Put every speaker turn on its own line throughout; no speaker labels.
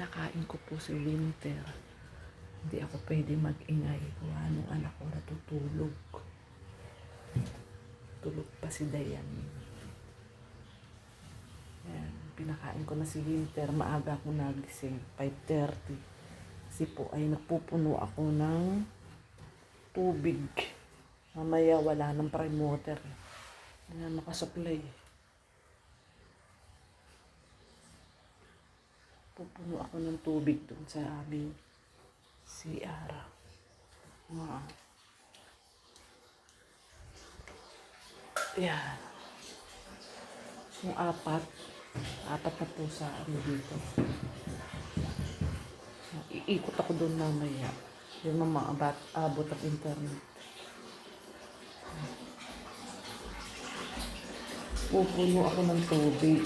kinakain ko po si Winter. Hindi ako pwede mag-ingay. Kuha nung anak ko natutulog. Tulog pa si Dayan. Ayan, pinakain ko na si Winter. Maaga ako nagising, 5:30. Kasi po ay nagpupuno ako ng tubig. Mamaya wala ng prime water. Ayan, nakasupply. Pupuno ako ng tubig doon sa aming CR. Wow. Yan. Yung apat na po sa ano dito. Iikot ako doon mamaya. Yung mga abot at internet. Pupuno ako ng tubig.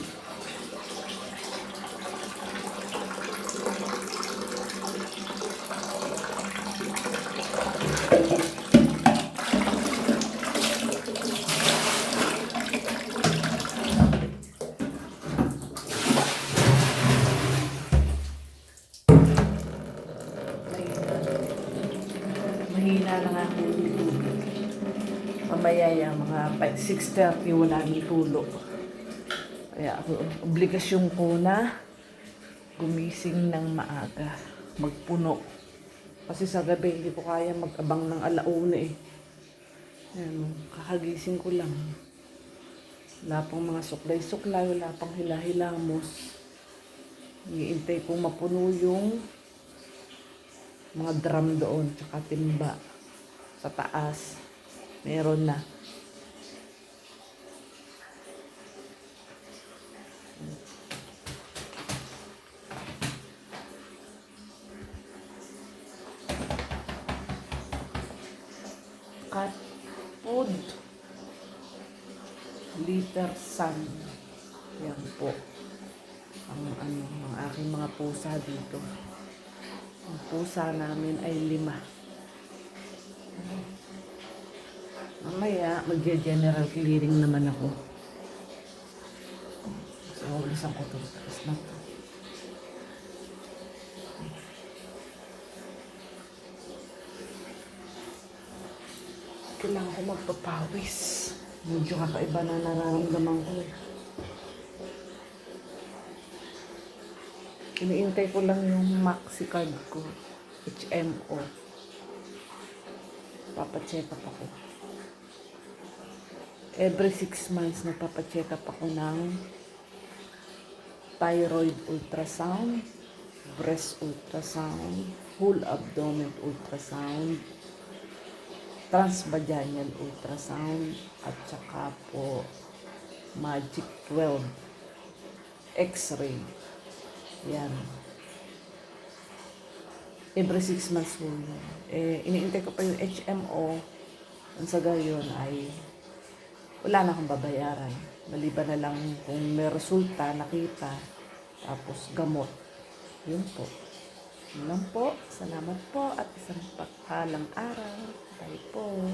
Mahina lang ako ng tubig. Mamaya yung mga 6:30 wala nang tulo. Kaya obligasyon ko na gumising ng maaga, magpuno. Kasi sa gabi hindi ko kaya mag-abang ng alauna eh. Ayan, kakagising ko lang. Wala pang mga suklay-suklay, wala pang hila-hilamos. Iintay kong mapuno yung mga drum doon, tsaka timba sa taas. Meron na. Cat food. Liter sun. Yan po. Ang aking mga pusa dito. Ang pusa namin ay 5. Mamaya, mag-general clearing naman ako. So, ulisan ko ito. Tapos na ito. Kailangan ko magpapawis. Medyo kakaiba na nararamdaman ko eh. Iniintay ko lang yung maxi card ko. HMO. Papacheck up ako. Every 6 months napapacheck up ako ng thyroid ultrasound, breast ultrasound, whole abdomen ultrasound, transvaginal ultrasound, at saka po magic 12 x-ray. Yan. Every 6 months po yun. Iniintay ko pa yung HMO. Ang sa gayon ay wala na akong babayaran. Maliban na lang kung may resulta, nakita, tapos gamot. Yun po. Yun lang po. Salamat po at isang pagpalang araw. Bye po.